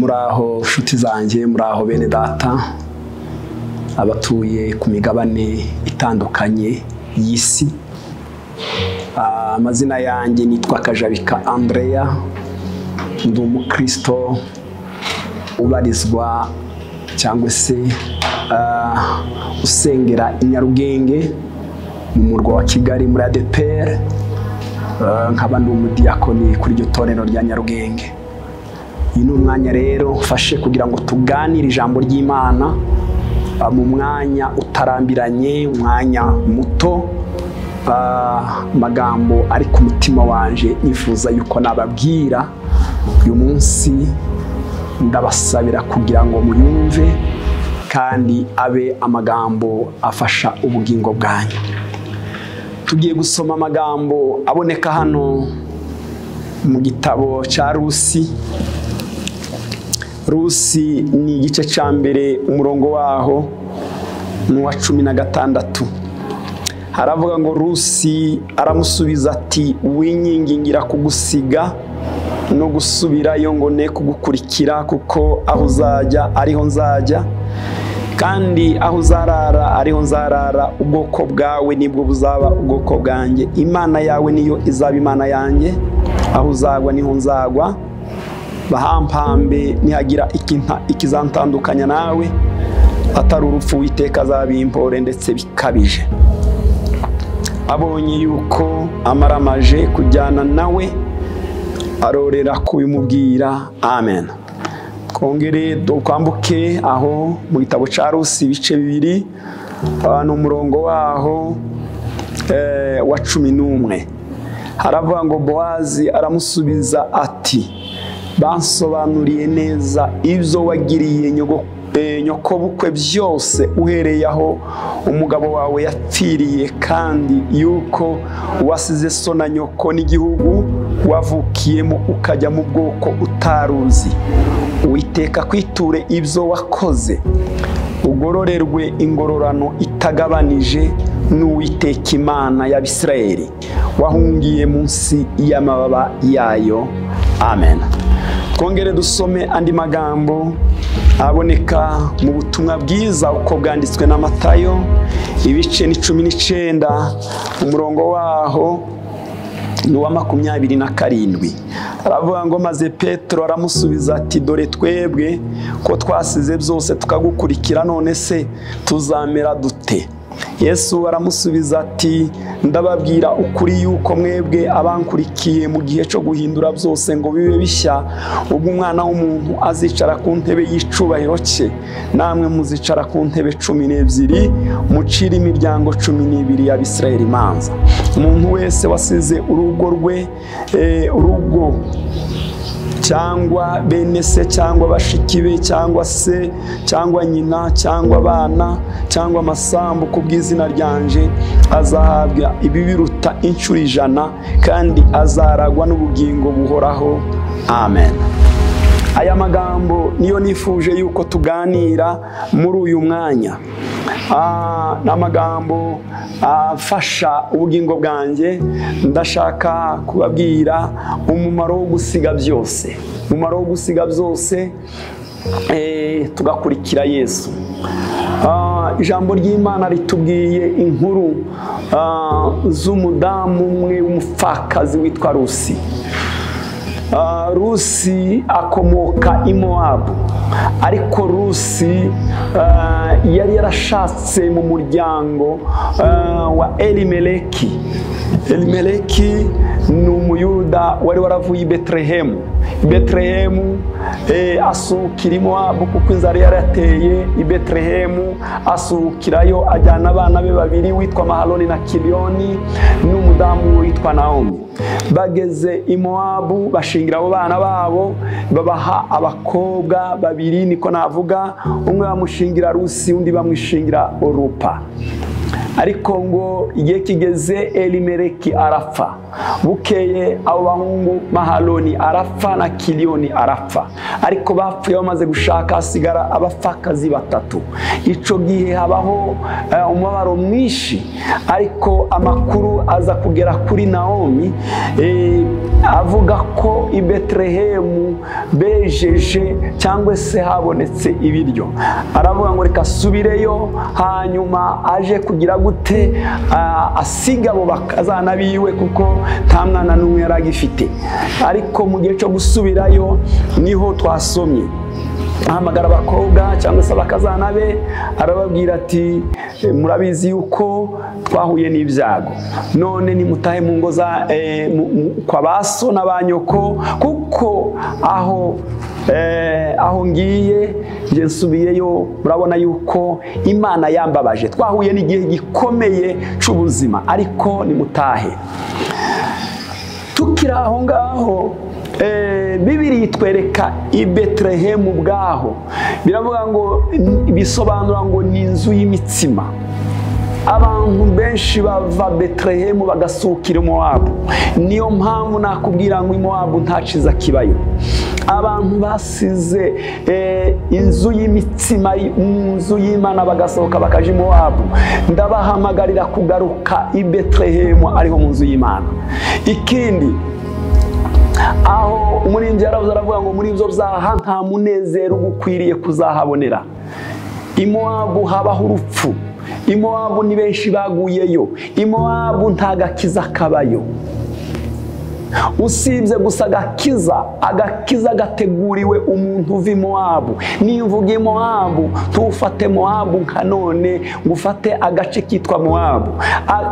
muraho nshuti zanjye, muraho bene data, abatuye ku migabane itandukanye y'isi. Amazina yanjye nitwa Kajabika Andrea, ndi umukristo ubarizwa cyangwa se usengera i Nyarugenge mu murwa wa Kigali muri ADPR. Nkaba ndi umudiyakoni kuri iryo torero rya Nyarugenge. Iyi ni umwanya rero mfashe kugira ngo tuganire ijambo ry'Imana mu mwanya utarambiranye, umwanya muto, magambo ari ku mutima wanje nifuza yuko nababwira uyu munsi. Ndabasabira kugira ngo muyumve kandi abe amagambo afasha ubugingo bwanyu. Tugiye gusoma amagambo aboneka hano mu gitabo cya Rusi. Rusi ni igice cya mbere, umurongo waho ni uwa 16. Haravuga ngo Rusi aramusubiza ati, winyingingira kugusiga no gusubirayo ngo ne kugukurikira, kuko aho uzajya ariho nzajya, kandi aho uzarara ariho nzarara. Ubwoko bwawe nibwo buzaba ubwoko bwanjye, Imana yawe niyo izaba Imana yanjye. Aho uzagwa niho nzagwa, bahampambe nihagira ikizantandukanya nawe, atari urupfu Uwiteka azabimpore ndetse bikabije. Abonye yuko amaramaje kujyana nawe, arorera kubimubwira. Amen. Kongere dukwambuke aho mu gitabo cya Rusi ibice 2, n'umurongo waho wa 11. Haravuga ngo Bowazi aramusubiza ati, bansobanuriye neza ibyo wagiriye nyokobukwe byose uhereye aho umugabo wawe yapfiriye, kandi yuko wasize so na nyoko n'igihugu wavukiyemo ukajya mu bwoko utaruzi. Uwiteka kwiture ibyo wakoze, ugororerwe ingororano itagabanije n'Uwiteka Imana y'Abisirayeli wahungiye munsi y'amababa yayo. Amen. Twongere dusome andi magambo aboneka mu butumwa bwiza uko bwanditswe na Matayo, ibice 19, umurongo waho ni uwa 27. Aravuga ngo maze Petero aramusubiza ati, dore twebwe ko twasize byose tukagukurikira, none se tuzamera dute? Yesu aramusubiza ati, ndababwira ukuri yuko mwebwe abankurikiye mu gihe cyo guhindura byose ngo bibe bishya, ubwo Umwana w'umuntu azicara ku ntebe y'icubahiro cye, namwe muzicara ku ntebe 12, mucira imiryango 12 y'Abisirayeli imanza. Umuntu wese wasize urugo rwe, urugo cyangwa bene se cyangwa bashiki be cyangwa se cyangwa nyina cyangwa abana cyangwa amasambu ku bw'izina ryanje, azahabwa ibibiruta inshuro 100, kandi azaragwa n'ubugingo buhoraho. Amen. Aya magambo niyo nifuje yuko tuganira muri uyu mwanya. N'amagambo afasha ubugingo bwanjye. Ndashaka kubabwira umumaro wo gusiga byose, umumaro wo gusiga byose tugakurikira Yesu. Ijambo ry'Imana ritubwiye inkuru z'umudamu umwe w'umupfakazi witwa Rusi. Rusi akomoka i Mowabu, ariko Rusi yari yarashatse mu muryango wa Elimeleki. Elimeleki ni umuyuda wari waravuye i Betelehemu. Betelehemu asukira i Mowabu kuko inzara yarateye i Betelehemu. Asukirayo ajyana abana be 2 witwa Mahaloni na Kiliyoni n'umudamu witwa Naomi. Bageze i Mowabu bashingira abo bana babo, babaha abakobwa 2, niko navuga. Umwe bamushingira Rusi, undi bamwishingira Orupa. ariko ngo igihe kigeze Elimeleki arapfa. Bukeye abo bahungu Mahaloni arapfa na Kiliyoni arapfa, ariko bapfuye bamaze gushaka hasigara abapfakazi batatu. Ico gihe habaho umubabaro mwinshi, ariko amakuru aza kugera kuri Naomi avuga ko i Betelehemu bejeje cyangwa se habonetse ibiryo. Aravuga ngo reka subireyo, hanyuma aje kugira gute asiga abo bakazana biwe kuko nta mwana n'umwe yaragifite. Ariko mu gihe cyo gusubirayo niho twasomye ahamagara abakobwa cyangwa se abakazana be, arababwira ati murabizi yuko twahuye n'ibyago, none nimutahe mu ngo za kwa baso n'abanyoko, kuko aho ngiye nje nsubiyeyo murabona yuko Imana yambabaje, twahuye n'igihe gikomeye cy'ubuzima, ariko nimutahe. Tukira aho ngaho Bibiri itwereka i Betelehemu bwaho, biravuga ngo bisobanura ngo ni inzu y'imitsima. Abantu benshi bava Betelehemu bagasukira Moabu, niyo mpamvu nakubwira ngo Moabu nta ciza kibayo. Abantu basize inzu y'imitsima, inzu y'Imana bagasohoka bakaje Moabu, ndabahamagarira kugaruka i Betelehemu ariho mu nzu y'Imana. Ikindi aho umurinzi yaravuze aravuga ngo muri ibyo byaha nta munezero ukwiriye kuzahabonera. I Moabu habaho urupfu, i Moabu ni benshi baguyeyo, i Moabu nta gakiza kabayo, usibye gusa agakiza gateguriwe umuntu uva i Moabu. Nimvuga i Moabu tufate Moabu nka none, ngufate agace kitwa Moabu.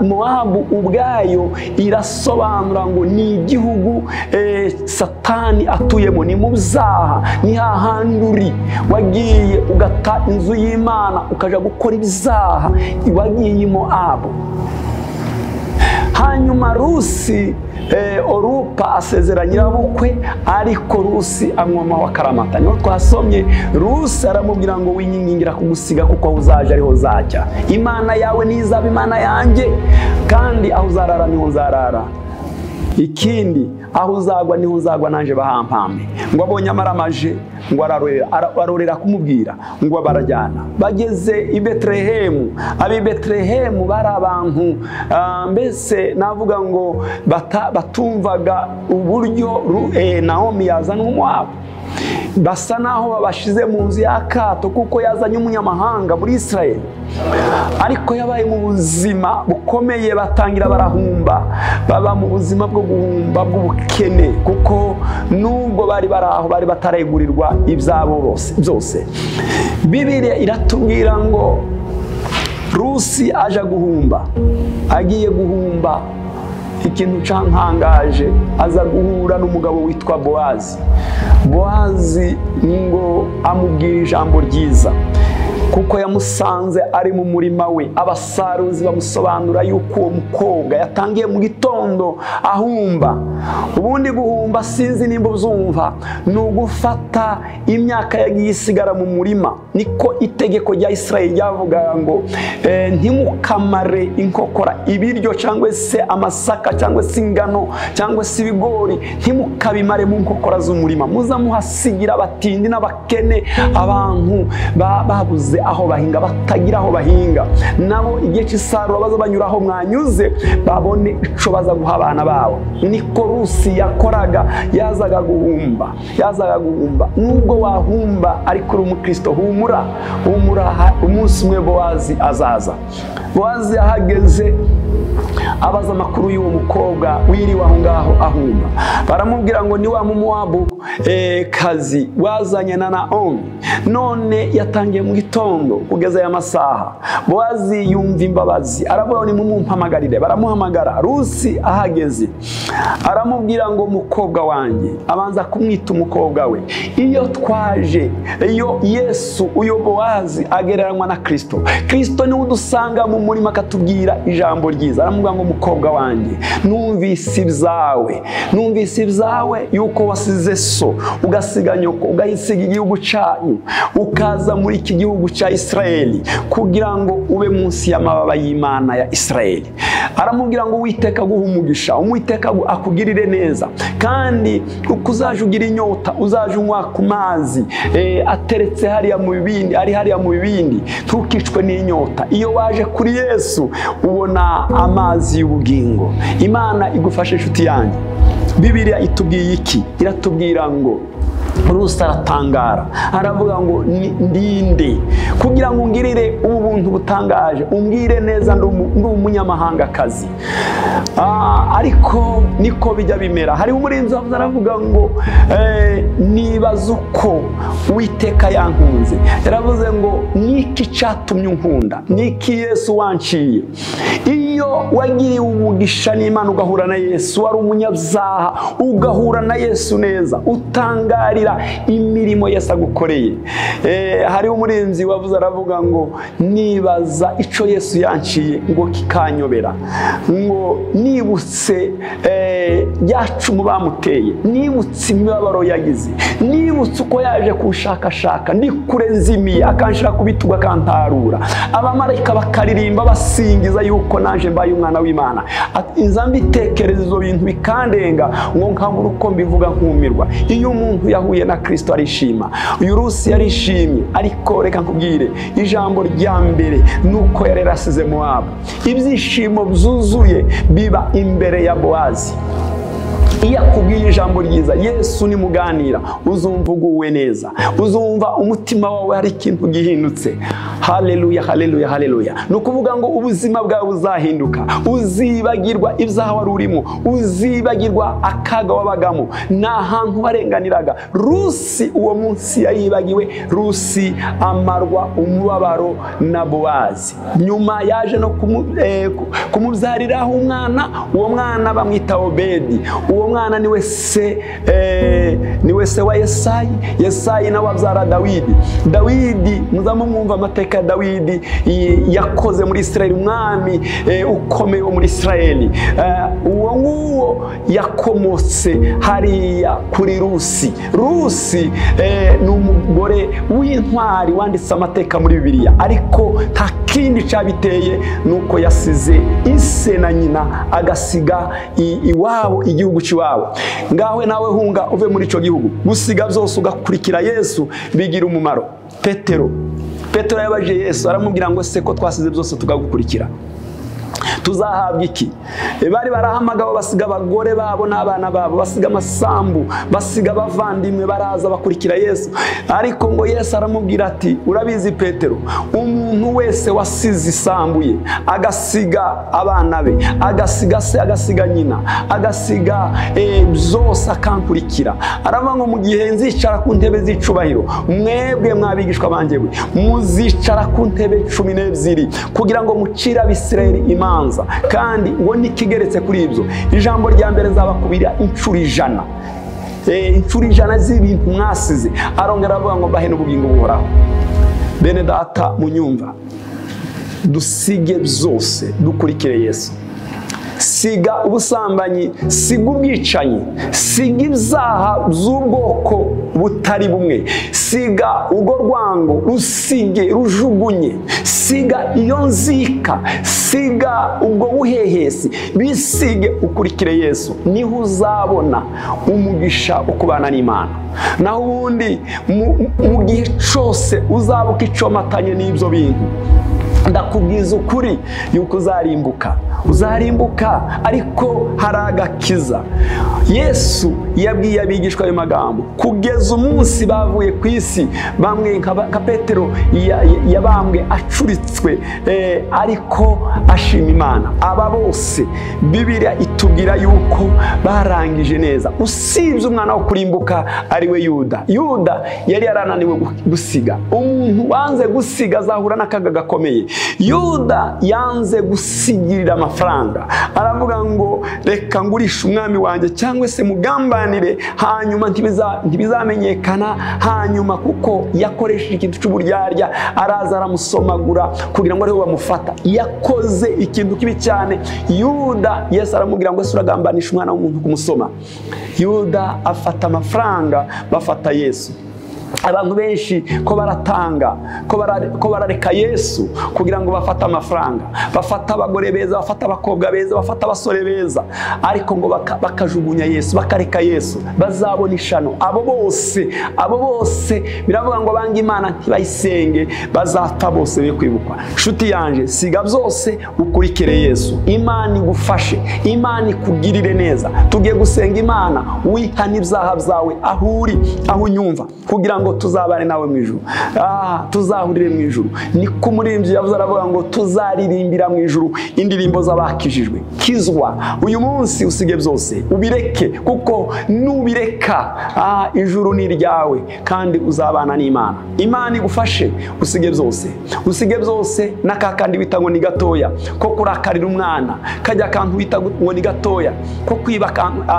Moabu ubwayo irasobanura ngo ni igihugu Satani atuyemo, ni mu byaha, ni hahandi uri wagiye ugata inzu y'Imana ukaja gukora ibyaha, wagiye i Moabu. Hanyuma Rusi Orupa asezera nyirabukwe, ariko Rusi amwomaho akaramata. Niho twasomye Rusi aramubwira ngo winyingingira kugusiga kuko aho uzaje ariho uzajya. Imana yawe nizaba Imana yanjye, kandi aho uzarara niho nzarara. Ikindi aho uzagwa niho uzagwa nanje bahampambe. Ngo abonye amaramaje ngo arorera kumubwira ngo barajyana. Bageze i Betelehemu, abi Betelehemu bari abantu mbese navuga ngo batumvaga uburyo Naomi yazana Moabu. Basa naho babashize mu nzu y'akato kuko yazanye umunyamahanga muri Israel, ariko yabaye mu buzima bukomeye, batangira barahumba, baba mu buzima bwo guhumba bw'ubukene, kuko nubwo bari baraho bari bataregurirwa ibyabo byose. Bibiliya iratubwira ngo Rusi aje guhumba, agiye guhumba, ikintu cantangaje aza guhura n'umugabo witwa Boazi. Boazi ngo amubwira ijambo ryiza, kuko yamusanze ari mu murima we. Abasaruzi bamusobanura yuko uwo mukobwa yatangiye mu gitondo ahumba. Ubundi guhumba sinzi nimba uzumva, ni ugufata imyaka yagiye isigara mu murima. Niko itegeko rya Israeli ryavugaga ngo ntimukamare inkokora ibiryo cyangwa se amasaka cyangwa se ingano cyangwa se ibigori, ntimukabimare mu nkokora z'umurima, muza muhasigira abatindi n'abakene, abantu babuze aho bahinga, batagira aho bahinga. Nabo igihe cy'isarura baza banyura aho mwanyuze babone ico baza guha abana babo. Niko Rusi yakoraga, yazaga guhumba. Nubwo wahumba ariko uri umukristo, humura, umunsi umwe Boazi azaza. Boazi ahageze abaza amakuru y'uwo mukobwa wiriwe aho ngaho ahumba. Baramubwira ngo ni wa Moabu kazi wazanye na Naomi, none yatangiye mu gitondo kugeza aya masaha. Boazi yumva imbabazi, aravuga ni mumumpamagarire. Baramuhamagara. Rusi ahageze aramubwira ngo mukobwa wanjye, abanza kumwita umukobwa we. Iyo twaje, iyo Yesu uyo Boazi agereranywa na Kristo. Kristo ni udusanga mu murima akatubwira ijambo ryiza. Aramubwira ngo mukobwa wanjye, numvise ibyawe yuko wasize so, ugasiga nyoko, ugahisiga igihugu cyanyu, ukaza muri iki gihugu cya Isirayeli kugira ngo ube munsi y'amababa y'Imana ya Isirayeli. Aramubwira ngo Uwiteka aguhe umugisha, Uwiteka akugirire neza, kandi uko uzaje ugira inyota uzaje unywa ku mazi ateretse hariya mu bibindi, ari hariya mu bibindi, ntukicwe n'inyota. Iyo waje kuri Yesu ubona amazi y'ubugingo. Imana igufashe inshuti yanjye. Bibiliya itubwiye iki? Iratubwira ngo Rusi aratangara, aravuga ngo ndinde kugira ngo ungirire ubu buntu butangaje, umbwire neza ndi umunyamahangakazi. Ariko niko bijya bimera. Hari umurinzi wavuze aravuga ngo nibaza uko Uwiteka yankunze. Yaravuze ngo niki cyatumye unkunda, niki Yesu wanciye. Iyo wagiriwe umugisha n'Imana ugahura na Yesu, wari umunyabyaha ugahura na Yesu neza, utangarira imirimo Yesu agukoreye. Hari umurinzi wavuze aravuga ngo nibaza ico Yesu yanciye ngo kikanyobera, ngo nibutse yacumu bamuteye, nibutse imibabaro yagize, nibutse uko yaje kunshakashaka ndi kure nzimiye akanshira ku bitugu akantarura, abamarayika bakaririmba basingiza yuko naje mbaye umwana w'Imana. Inza mbitekereza izo bintu bikandenga ngo nkabura uko mbivuga nkumirwa. Iyo umuntu yahuye na Kristo arishima. Uyu Rusi yarishimye, ariko reka nkubwire ijambo rya mbere nuko yari yarasize Mowabu. Ibyishimo byuzuye biba imbere ya Bowazi. Iyo akubwiye ijambo ryiza, Yesu nimuganira, uzumva uguwe neza, uzumva umutima wawe hari ikintu gihindutse. Haleluya, haleluya, haleluya. Nukuvuga ngo ubuzima bwawe buzahinduka, uzibagirwa ibyaha wari urimo, uzibagirwa akaga wabagamo, nta hantu warenganiraga. Rusi uwo munsi yayibagiwe. Rusi amarwa umubabaro na Bowazi. Nyuma yaje no kumubyariraho umwana. Uwo mwana bamwita Obedi. Uwo mwana niwe se wa Yesayi. Yesayi nawe abyara Dawidi. Dawidi muzamu mwumva amateka ya Dawidi yakoze muri Isirayeli, umwami ukomeye muri Isirayeli. Uwo nguwo yakomotse hariya kuri Rusi. Rusi ni umugore w'intwari wanditse amateka muri Bibiliya, ariko nta kindi cyabiteye nuko yasize ise na nyina agasiga iwabo, igihugu cy'iwabo. Ngawe nawe hunga uve muri ico gihugu, gusiga byose ugakurikira Yesu bigira umumaro. Petero yabaje Yesu aramubwira ngo se ko twasize byose tugagukurikira tuzahabwa iki? Bari barahamagawe basiga abagore babo n'abana babo, basiga amasambu, basiga abavandimwe, baraza bakurikira Yesu. Ariko ngo Yesu aramubwira ati urabizi Petero, umuntu wese wasize isambu ye, agasiga abana be, agasiga se, agasiga nyina, agasiga byose akankurikira, aravuga ngo mu gihe nzicara ku ntebe z'icubahiro, mwebwe mwabigishwa banje we muzicara ku ntebe 12 kugira ngo mucira Abisirayeli imanza. Kandi ngo nikigeretse kuri ibyo, ijambo rya mbere nzabakubira incuro 100. Incuro 100 z'ibintu mwasize. Arongera avuga ngo mbahe n'ubugingo buhoraho. Bene data munyumva, dusige byose dukurikire Yesu. Siga ubusambanyi, siga ubwicanyi, siga ibyaha by'ubwoko butari bumwe, siga urwo rwango, rusige rujugunye, siga iyo nzika, siga ubwo buhehesi, bisige ukurikire Yesu. Niho uzabona umugisha ukubana n'Imana. Naho ubundi mu gihe cyose uzabuka icomatanye n'ibyo bintu, ndakubwiza ukuri yuko uzarimbuka, ariko hari agakiza. Yesu yabwiye abigishwa ayo magambo kugeza umunsi bavuye ku isi. Bamwe nka Petero yabambwe acuritswe, ariko ashima Imana. Aba bose Bibiliya itubwira yuko barangije neza, usibye umwana wo kurimbuka ari we Yuda. Yuda yari yarananiwe gusiga. Umuntu wanze gusiga azahura n'akaga gakomeye. Yuda yanze gusigirira amafaranga, aravuga ngo reka ngurishe umwami wanjye cyangwa se mugambanire, hanyuma ntibizamenyekana hanyuma, kuko yakoresheje ikintu cy'uburyarya, araza aramusomagura kugira ngo ariho bamufata. Yakoze ikintu kibi cyane. Yuda, Yesu aramubwira ngo ese uragambanisha umwana w'umuntu kumusoma? Yuda afata amafaranga, bafata Yesu. Abantu benshi ko baratanga, ko barareka Yesu kugira ngo bafate amafaranga, bafata abagore beza, bafata abakobwa beza, bafata abasore beza, ariko ngo bakajugunya Yesu, bakareka Yesu, bazabona ishano. Abo bose biravuga ngo banga Imana ntibayisenge, bazapfa bose be kwibukwa. Nshuti yanje, siga byose ukurikire Yesu. Imana igufashe, Imana ikugirire neza. Tugiye gusenga Imana, wihana ibyaha byawe aho uri, aho unyumva, kugira ngo tuzabane nawe mu ijuru, tuzahurire mu ijuru. Niko umuririmbyi yavuze, aravuga ngo tuzaririmbira mu ijuru indirimbo z'abakijijwe. Kizwa uyu munsi, usige byose ubireke, kuko nubireka ijuru ni iryawe kandi uzabana n'Imana. Imana igufashe, usige byose n'akakandi bita ngo ni gatoya, ko kurakarira umwana, kajya akantu bita ngo ni gatoya, ko kwiba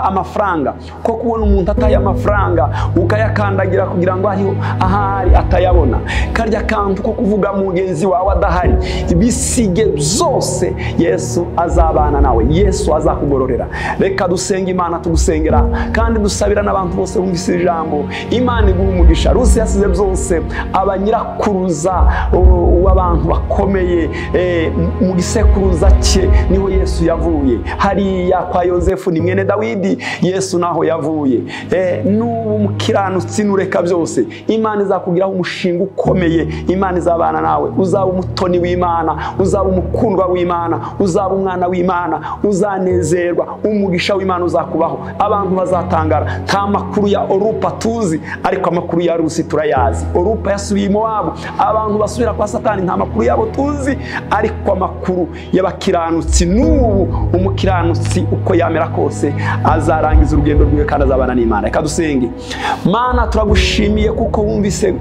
amafaranga, ko kubona umuntu ataye amafaranga ukayakandagira kugira ngo ariho ahari atayabona, karya kantu ko kuvuga mugenzi wawe adahari. Bisige byose, Yesu azabana nawe, Yesu azakugororera. Reka dusenga Imana, tugusengera kandi dusabira n'abantu bose bumvise ijambo. Imana iguha umugisha. Rusi yasize byose, abanyirakuruza w'abantu bakomeye, mu gisekuruza cye niho Yesu yavuye. Hariya kwa Yosefu ni mwene Dawidi, Yesu naho yavuye. N'ubu umukiranutsi nureka byose, Imana izakugiraho umushinga ukomeye. Imana izabana nawe, uzaba umutoni w'Imana, uzaba umukundwa w'Imana, uzaba umwana w'Imana, uzanezerwa, umugisha w'Imana uzakubaho. Abantu bazatangara. Nta makuru ya Orupa tuzi, ariko amakuru ya Rusi turayazi. Orupa yasubiye i Mowabu, abantu basubira kwa Satani nta makuru yabo tuzi, ariko amakuru y'abakiranutsi. N'ubu umukiranutsi uko yamera kose azarangiza urugendo rwiwe kandi azabana n'Imana. Reka dusenge. Mana, turagushimiye kuko wumvise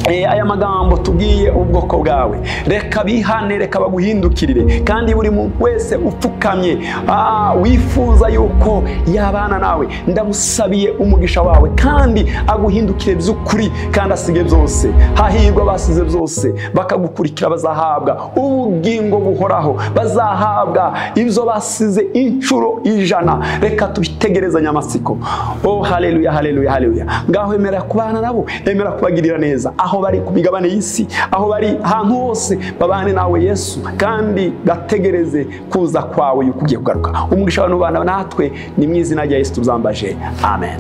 aya magambo tubwiye ubwoko bwawe. Reka bihane, reka baguhindukirire, kandi buri muntu wese upfukamye wifuza yuko yabana nawe, ndamusabiye umugisha wawe kandi aguhindukire by'ukuri kandi asige byose. Hahirwa basize byose bakagukurikira, bazahabwa ubugingo buhoraho, bazahabwa ibyo basize inshuro 100. Reka tubitegerezanye amatsiko. Haleluya, haleluya, haleluya. Ngaho emera kubana nabo, emera kubagirira neza, aho bari ku migabane y'isi, aho bari ahantu hose, babane nawe Yesu, kandi gategereze kuza kwawe yuko ugiye kugaruka. Umugisha w'abantu bana natwe, ni mu izina rya Yesu tuzambaje. Amen.